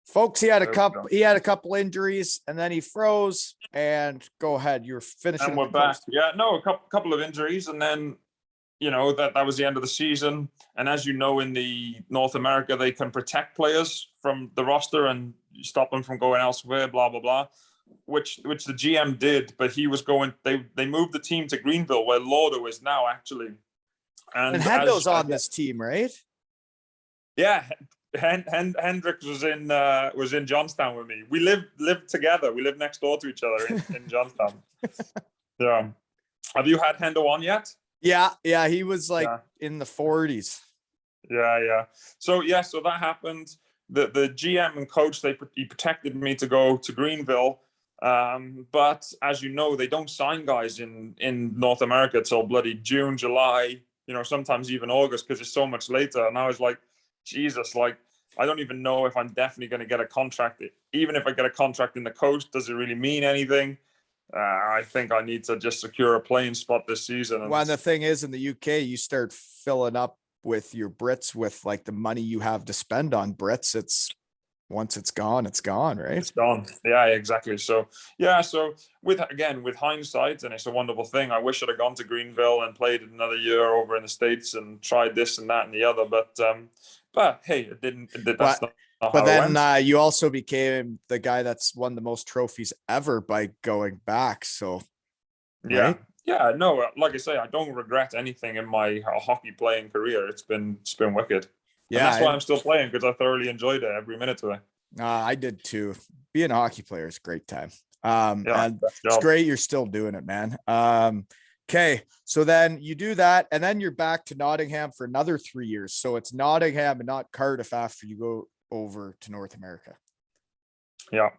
Folks, he had a There we couple. go. He had a couple injuries, and then he froze. And go ahead, you're finishing. And we're back. Yeah, no, a couple of injuries, and then that was the end of the season. And as you know, in the North America, they can protect players from the roster and stop them from going elsewhere. Blah blah blah. Which the GM did, but he was going. They moved the team to Greenville, where Lauder is now actually. And Hendo's on this team, right? Yeah, Hendricks was in Johnstown with me. We lived together. We lived next door to each other in Johnstown. Yeah. Have you had Hendo on yet? Yeah. He was in the 40s. Yeah. So that happened. The GM and coach he protected me to go to Greenville. But as you know, they don't sign guys in North America till bloody June, July. Sometimes even August because it's so much later. And I was like, Jesus, I don't even know if I'm definitely going to get a contract. Even if I get a contract in the coast, does it really mean anything? I think I need to just secure a playing spot this season. Well, the thing is, in the UK, you start filling up with your Brits with the money you have to spend on Brits. Once it's gone, right? It's gone. Yeah, exactly. So with hindsight, and it's a wonderful thing. I wish I'd have gone to Greenville and played another year over in the States and tried this and that and the other. But hey, it didn't. That's not how but then it went. You also became the guy that's won the most trophies ever by going back. So yeah, right? Yeah. No, like I say, I don't regret anything in my hockey playing career. It's been wicked. Yeah, and that's why I'm still playing, because I thoroughly enjoyed it every minute of it. I did too. Being a hockey player is a great time. And it's great you're still doing it, man. Okay, so then you do that, and then you're back to Nottingham for another 3 years. So it's Nottingham and not Cardiff after you go over to North America. Yeah.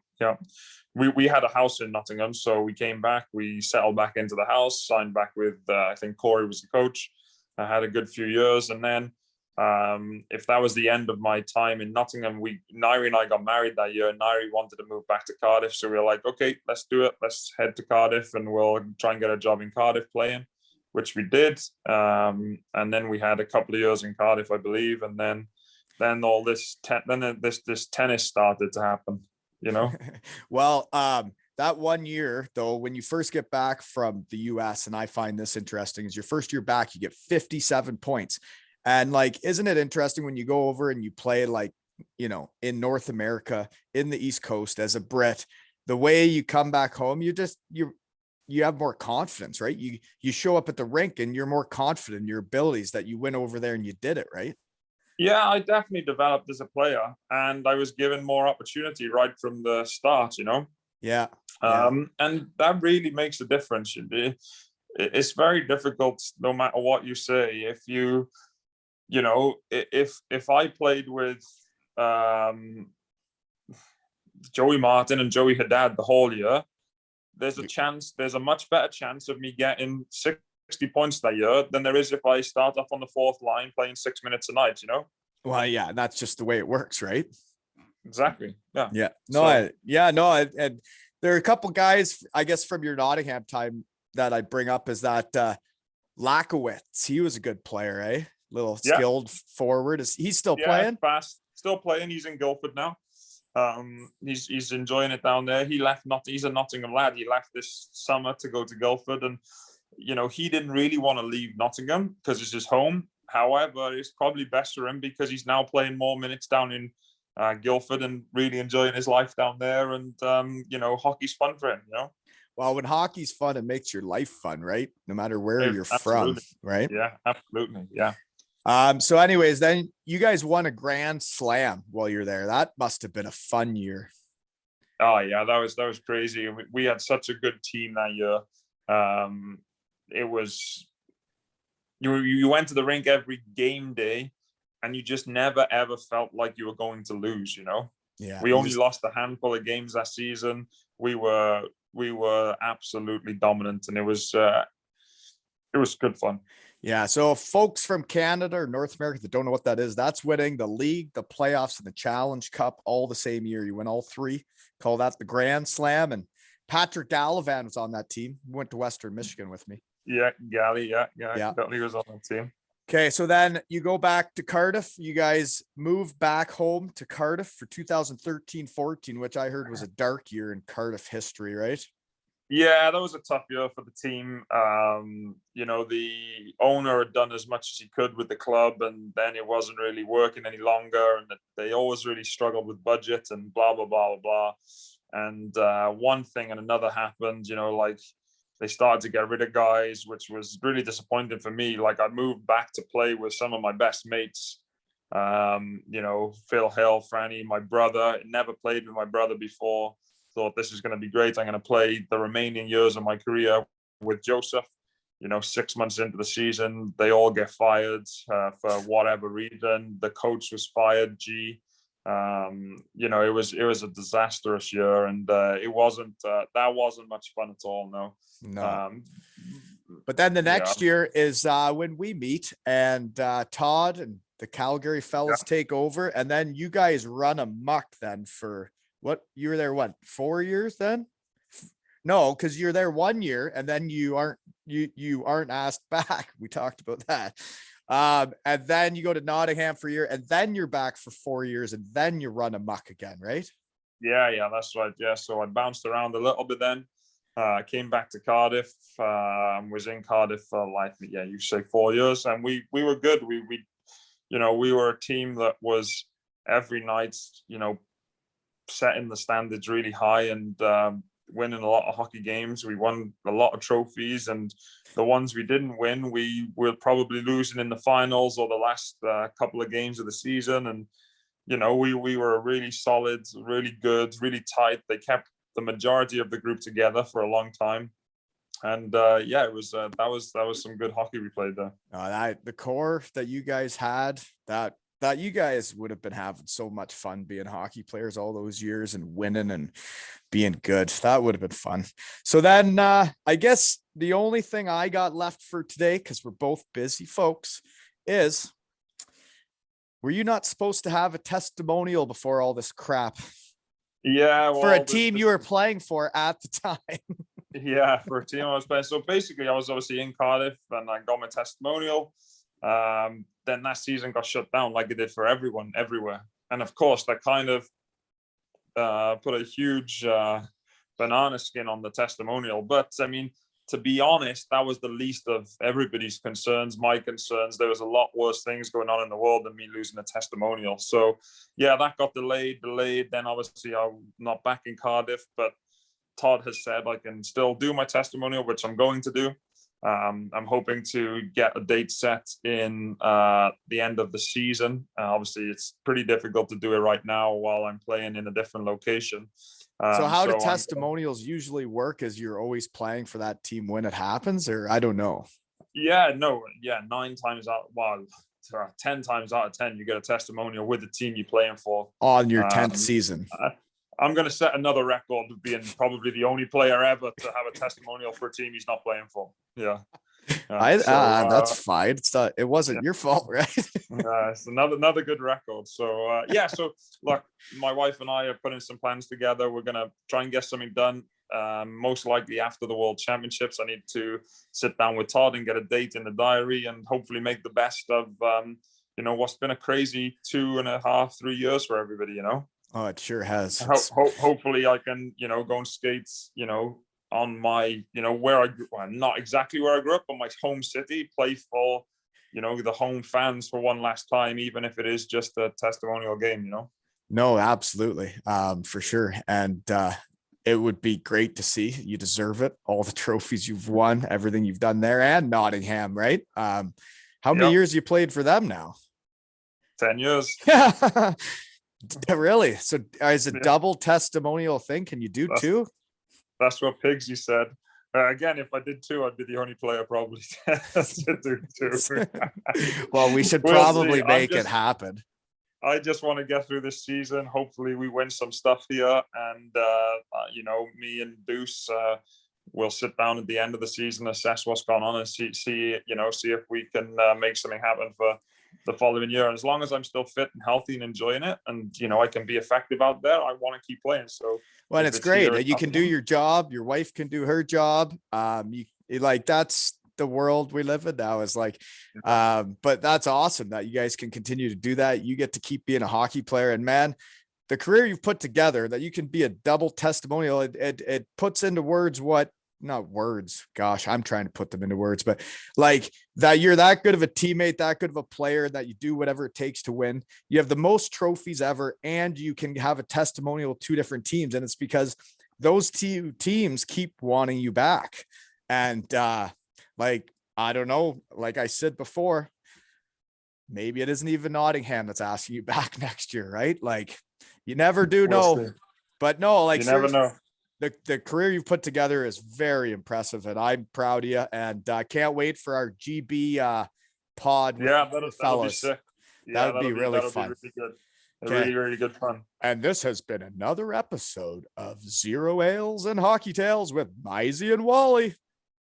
We had a house in Nottingham, so we came back. We settled back into the house, signed back with I think Corey was the coach. I had a good few years, and then if that was the end of my time in Nottingham, Nairi and I got married that year, and Nairi wanted to move back to Cardiff. So we were like, okay, let's do it. Let's head to Cardiff and we'll try and get a job in Cardiff playing, which we did. And then we had a couple of years in Cardiff, I believe. And then all this tennis started to happen, Well, that 1 year, though, when you first get back from the US, and I find this interesting, is your first year back, you get 57 points. And isn't it interesting when you go over and you play in North America, in the East Coast as a Brit, the way you come back home, you have more confidence, right? You show up at the rink and you're more confident in your abilities that you went over there and you did it, right? Yeah, I definitely developed as a player, and I was given more opportunity right from the start, Yeah. And that really makes a difference. It's very difficult, no matter what you say. If if I played with Joey Martin and Joey Haddad the whole year, there's a much better chance of me getting 60 points that year than there is if I start off on the fourth line playing 6 minutes a night, Well, yeah, that's just the way it works, right? Exactly. Yeah. Yeah. And there are a couple guys, I guess, from your Nottingham time that I bring up is that Lakowitz. He was a good player, eh? Little skilled forward. Is he still playing? Fast, still playing. He's in Guildford now. He's enjoying it down there. He left he's a Nottingham lad. He left this summer to go to Guildford, and he didn't really want to leave Nottingham because it's his home. However, it's probably best for him because he's now playing more minutes down in Guildford and really enjoying his life down there. And hockey's fun for him. Well, when hockey's fun, it makes your life fun, right? No matter where you're from, right? Yeah, absolutely. Yeah. So anyways, then you guys won a Grand Slam while you're there. That must have been a fun year. Oh yeah, that was crazy. We had such a good team that year. It was you went to the rink every game day, and you just never ever felt like you were going to lose. Yeah. We only lost a handful of games that season. We were absolutely dominant, and it was good fun. Yeah. So folks from Canada or North America that don't know what that is, that's winning the league, the playoffs, and the Challenge Cup all the same year. You win all three. Call that the Grand Slam. And Patrick Gallivan was on that team. He went to Western Michigan with me. Yeah, Gally. Yeah. He was on that team. Okay, so then you go back to Cardiff. You guys move back home to Cardiff for 2013-14, which I heard was a dark year in Cardiff history, right? Yeah, that was a tough year for the team. The owner had done as much as he could with the club, and then it wasn't really working any longer. And they always really struggled with budget and blah, blah, blah, blah, blah. And one thing and another happened, like they started to get rid of guys, which was really disappointing for me. Like I moved back to play with some of my best mates, Phil Hill, Franny, my brother. Never played with my brother before. Thought this is going to be great. I'm going to play the remaining years of my career with Joseph. 6 months into the season, they all get fired for whatever reason. The coach was fired. It was a disastrous year, and it wasn't that wasn't much fun at all. No. But then the next year is when we meet, and Todd and the Calgary fellas take over, and then you guys run amok then for what? You were there, 4 years then? No, because you're there 1 year and then you aren't asked back. We talked about that. And then you go to Nottingham for a year, and then you're back for 4 years, and then you run amok again, right? Yeah, that's right. Yeah, so I bounced around a little bit then. Came back to Cardiff. Was in Cardiff for you say 4 years, and we were good. We were a team that was every night, setting the standards really high and winning a lot of hockey games. We won a lot of trophies, and the ones we didn't win, we were probably losing in the finals or the last couple of games of the season. And we were really solid, really good, really tight. They kept the majority of the group together for a long time. And it was that was some good hockey we played there. The core that you guys had, that you guys would have been having so much fun being hockey players all those years and winning and being good. That would have been fun. So then I guess the only thing I got left for today, because we're both busy folks, is, were you not supposed to have a testimonial before all this crap? Yeah, for a team you were playing for at the time. Yeah, for a team I was playing. So basically, I was obviously in Cardiff, and I got my testimonial. Then that season got shut down, like it did for everyone everywhere. And of course, that kind of put a huge banana skin on the testimonial. But I mean, to be honest, that was the least of everybody's concerns, my concerns. There was a lot worse things going on in the world than me losing a testimonial. So yeah, that got delayed. Then obviously I'm not back in Cardiff, but Todd has said I can still do my testimonial, which I'm going to do. I'm hoping to get a date set in the end of the season. Obviously, it's pretty difficult to do it right now while I'm playing in a different location. So how do testimonials usually work? Is you're always playing for that team when it happens, or I don't know? 9 times out, 10 times out of 10, you get a testimonial with the team you're playing for on your 10th season. I'm going to set another record of being probably the only player ever to have a testimonial for a team he's not playing for. Yeah. That's fine. It wasn't your fault, right? It's another good record. So so look, my wife and I are putting some plans together. We're going to try and get something done. Most likely after the World Championships. I need to sit down with Todd and get a date in the diary, and hopefully make the best of what's been a crazy 2.5, 3 years for everybody. Oh, it sure has. Hopefully I can, go and skate, on my, not exactly where I grew up, but my home city, play for, the home fans for one last time, even if it is just a testimonial game, No, absolutely. For sure. And it would be great to see. You deserve it. All the trophies you've won, everything you've done there, and Nottingham, right? How many years you played for them now? 10 years. Really? So is it double testimonial thing? Can you do two? That's what Pigsy said. Again, if I did two, I'd be the only player probably to do two. Well, we should probably make it happen. I just want to get through this season. Hopefully we win some stuff here. And, me and Deuce will sit down at the end of the season, assess what's gone on, and see if we can make something happen for the following year. And as long as I'm still fit and healthy and enjoying it, and I can be effective out there, I want to keep playing. So it's great. You can do your job, your wife can do her job. That's the world we live in now is like, but that's awesome that you guys can continue to do that. You get to keep being a hockey player, and man, the career you've put together, that you can be a double testimonial. It puts into words what, not words. Gosh, I'm trying to put them into words, but like that you're that good of a teammate, that good of a player, that you do whatever it takes to win. You have the most trophies ever, and you can have a testimonial of 2 different teams. And it's because those 2 teams keep wanting you back. And like, I don't know, like I said before, maybe it isn't even Nottingham that's asking you back next year, right? Like, you never do know, but no, like, you never know. The career you've put together is very impressive, and I'm proud of you, and can't wait for our GB pod. Yeah, that'll be sick. Yeah, that would be really fun. Be really good. Really, really good fun. And this has been another episode of Zero Ales and Hockey Tales with Myezy and Wally.